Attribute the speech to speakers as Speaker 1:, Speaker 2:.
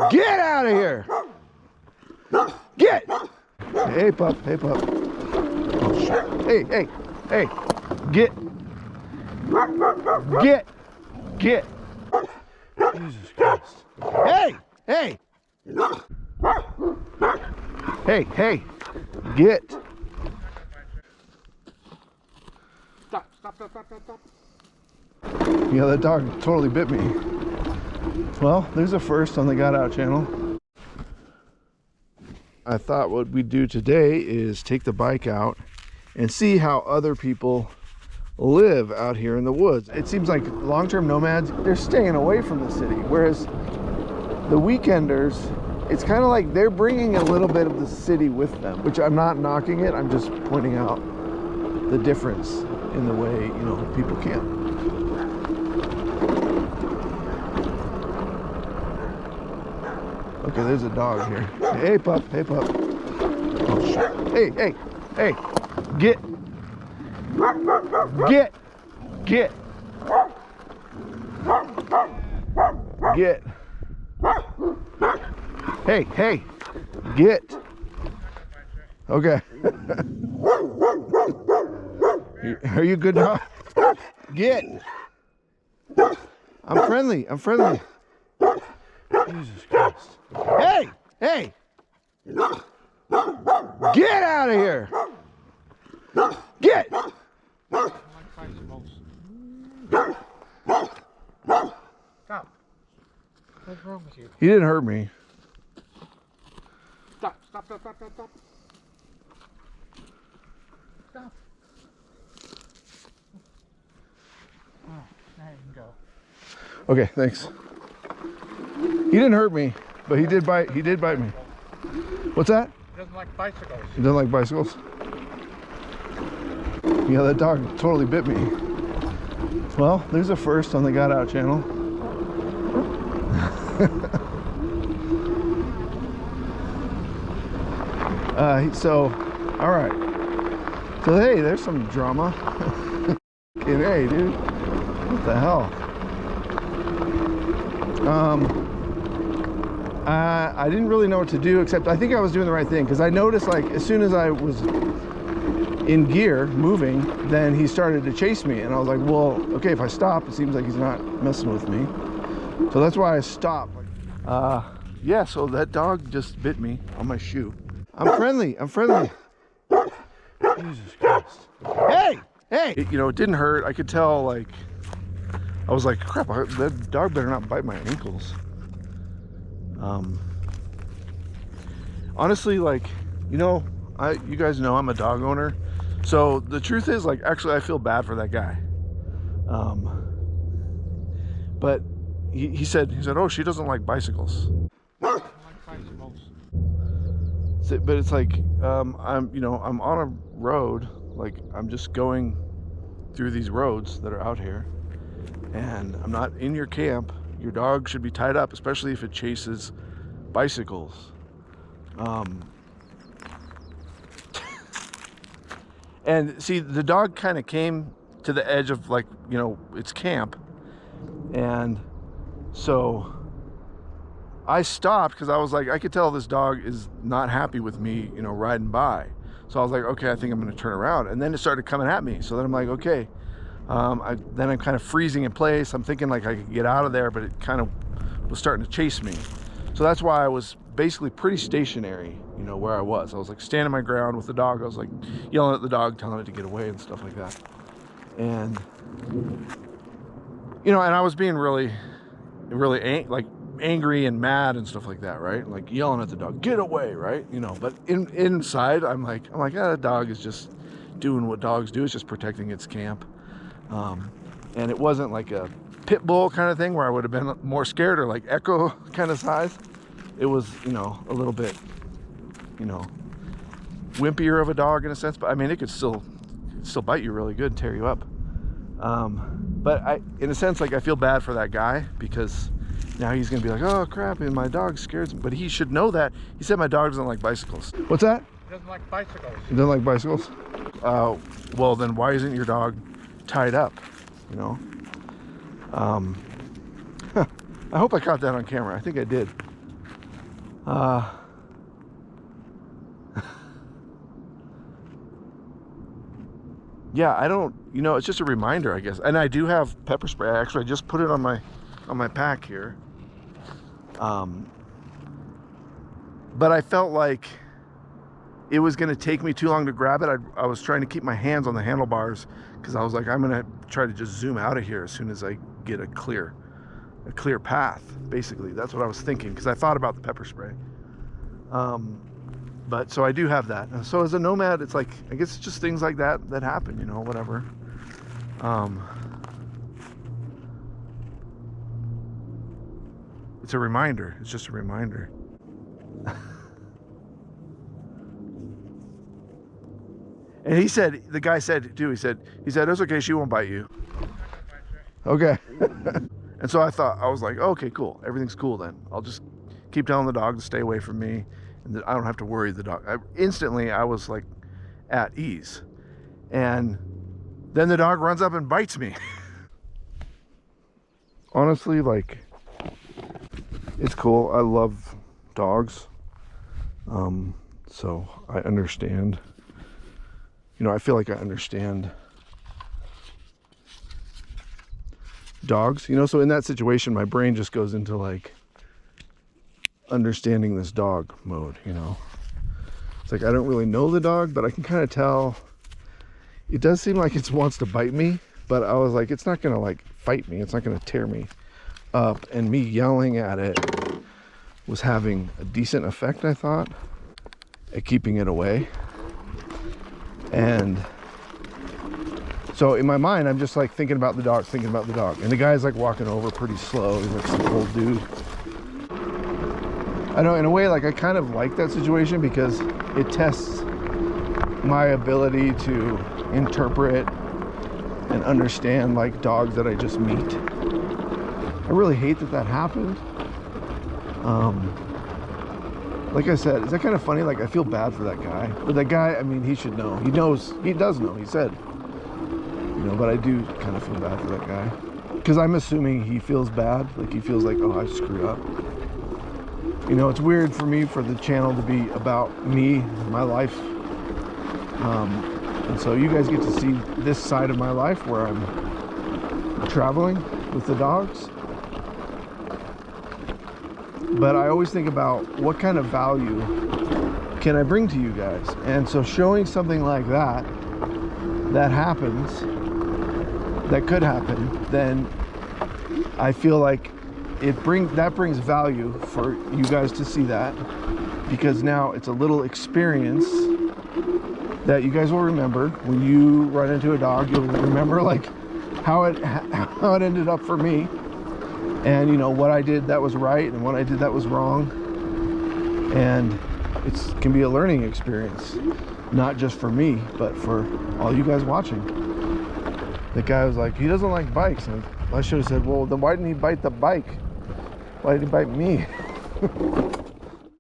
Speaker 1: Get out of here! Get! Hey, pup. Hey, pup. Oh, shit. Hey, hey, hey. Get. Get. Get. Jesus Christ. Hey, hey. Hey, hey. Get.
Speaker 2: Stop, stop, stop, stop, stop.
Speaker 1: Yeah, that dog totally bit me. Well, there's a first on the Got Out channel. I thought what we'd do today is take the bike out and see how other people live out here in the woods. It seems like long-term nomads, they're staying away from the city, whereas the weekenders, it's kind of like they're bringing a little bit of the city with them, which I'm not knocking it, I'm just pointing out the difference in the way, you know, people camp. Okay, there's a dog here. Hey, pup. Hey, pup. Oh, shit. Hey, hey, hey. Get. Get. Get. Get. Hey, hey. Get. Okay. Are you good dog? Get. I'm friendly. I'm friendly. Jesus Christ. Hey! Hey! Get out of here! Get!
Speaker 2: Stop. What's wrong with you?
Speaker 1: He didn't hurt me.
Speaker 2: Stop, stop, stop, stop, stop, stop. Stop. Oh, now you can go.
Speaker 1: Okay, thanks. He didn't hurt me, but he did bite. He did bite me. What's that?
Speaker 2: He doesn't like bicycles.
Speaker 1: He doesn't like bicycles? Yeah, that dog totally bit me. Well, there's a first on the Got Out channel. All right. So, hey, there's some drama. Hey, dude. What the hell? I didn't really know what to do, except I think I was doing the right thing, because I noticed, like, as soon as I was in gear moving, then he started to chase me, and I was like, well, okay, if I stop, it seems like he's not messing with me, so that's why I stopped. Yeah, so that dog just bit me on my shoe. I'm friendly. I'm friendly. Jesus Christ. Hey, hey. You know, it didn't hurt. I could tell, like, I was like, crap, that dog better not bite my ankles. Honestly, like, you know, you guys know I'm a dog owner, so the truth is, like, actually I feel bad for that guy. But he said, oh, she doesn't like bicycles.
Speaker 2: I like bicycles.
Speaker 1: But it's like, I'm on a road, like, I'm just going through these roads that are out here, and I'm not in your camp. Your dog should be tied up, especially if it chases bicycles. And see, the dog kind of came to the edge of, like, you know, its camp, and so I stopped because I was like, I could tell this dog is not happy with me, you know, riding by. So I was like, okay, I think I'm going to turn around, and then it started coming at me. So then I'm like, okay. Then I'm kind of freezing in place. I'm thinking like I could get out of there, but it kind of was starting to chase me. So that's why I was basically pretty stationary, you know, where I was. I was like standing my ground with the dog. I was like yelling at the dog, telling it to get away and stuff like that. And, you know, and I was being really angry and mad and stuff like that, right? Like yelling at the dog, get away, right? You know, but inside I'm like, that dog is just doing what dogs do. It's just protecting its camp. And it wasn't like a pit bull kind of thing where I would have been more scared, or like Echo kind of size. It was, you know, a little bit, you know, wimpier of a dog in a sense, but I mean, it could still bite you really good and tear you up. But in a sense, like, I feel bad for that guy, because now he's gonna be like, oh crap, and my dog scares me. But he should know that. He said my dog doesn't like bicycles. What's that?
Speaker 2: He doesn't like bicycles.
Speaker 1: He doesn't like bicycles? Well, then why isn't your dog tied up, you know? I hope I caught that on camera. I think I did. Yeah, I don't, you know, it's just a reminder, I guess. And I do have pepper spray. Actually, I just put it on my pack here. But I felt like it was going to take me too long to grab it. I was trying to keep my hands on the handlebars because I was like, I'm going to try to just zoom out of here as soon as I get a clear path. Basically, that's what I was thinking because I thought about the pepper spray. But so I do have that. So as a nomad, it's like, I guess it's just things like that happen, you know, whatever. It's a reminder. It's just a reminder. And he said, the guy said too, he said, it's okay, she won't bite you. Okay. And so I was like, okay, cool. Everything's cool then. I'll just keep telling the dog to stay away from me and that I don't have to worry the dog. Instantly, I was like at ease. And then the dog runs up and bites me. Honestly, like, it's cool. I love dogs. So I understand. You know, I feel like I understand dogs, you know, so in that situation, my brain just goes into like understanding this dog mode, you know. It's like, I don't really know the dog, but I can kind of tell. It does seem like it wants to bite me, but I was like, it's not going to like fight me. It's not going to tear me up. And me yelling at it was having a decent effect, I thought, at keeping it away. And so in my mind, I'm just like thinking about the dog. And the guy's like walking over pretty slow. He's like some old dude. I know, in a way, like I kind of like that situation because it tests my ability to interpret and understand like dogs that I just meet. I really hate that happened. Like I said, is that kind of funny? Like, I feel bad for that guy. But that guy, I mean, he should know. He knows. He does know. He said. You know, but I do kind of feel bad for that guy. Because I'm assuming he feels bad. Like, he feels like, oh, I screwed up. You know, it's weird for me for the channel to be about me, my life. And so you guys get to see this side of my life where I'm traveling with the dogs. But I always think about what kind of value can I bring to you guys? And so showing something like that happens, that could happen, then I feel like that brings value for you guys to see that, because now it's a little experience that you guys will remember. When you run into a dog, you'll remember like how it ended up for me. And you know, what I did that was right and what I did that was wrong. And it can be a learning experience, not just for me, but for all you guys watching. The guy was like, he doesn't like bikes. And I should have said, well, then why didn't he bite the bike? Why did he bite me?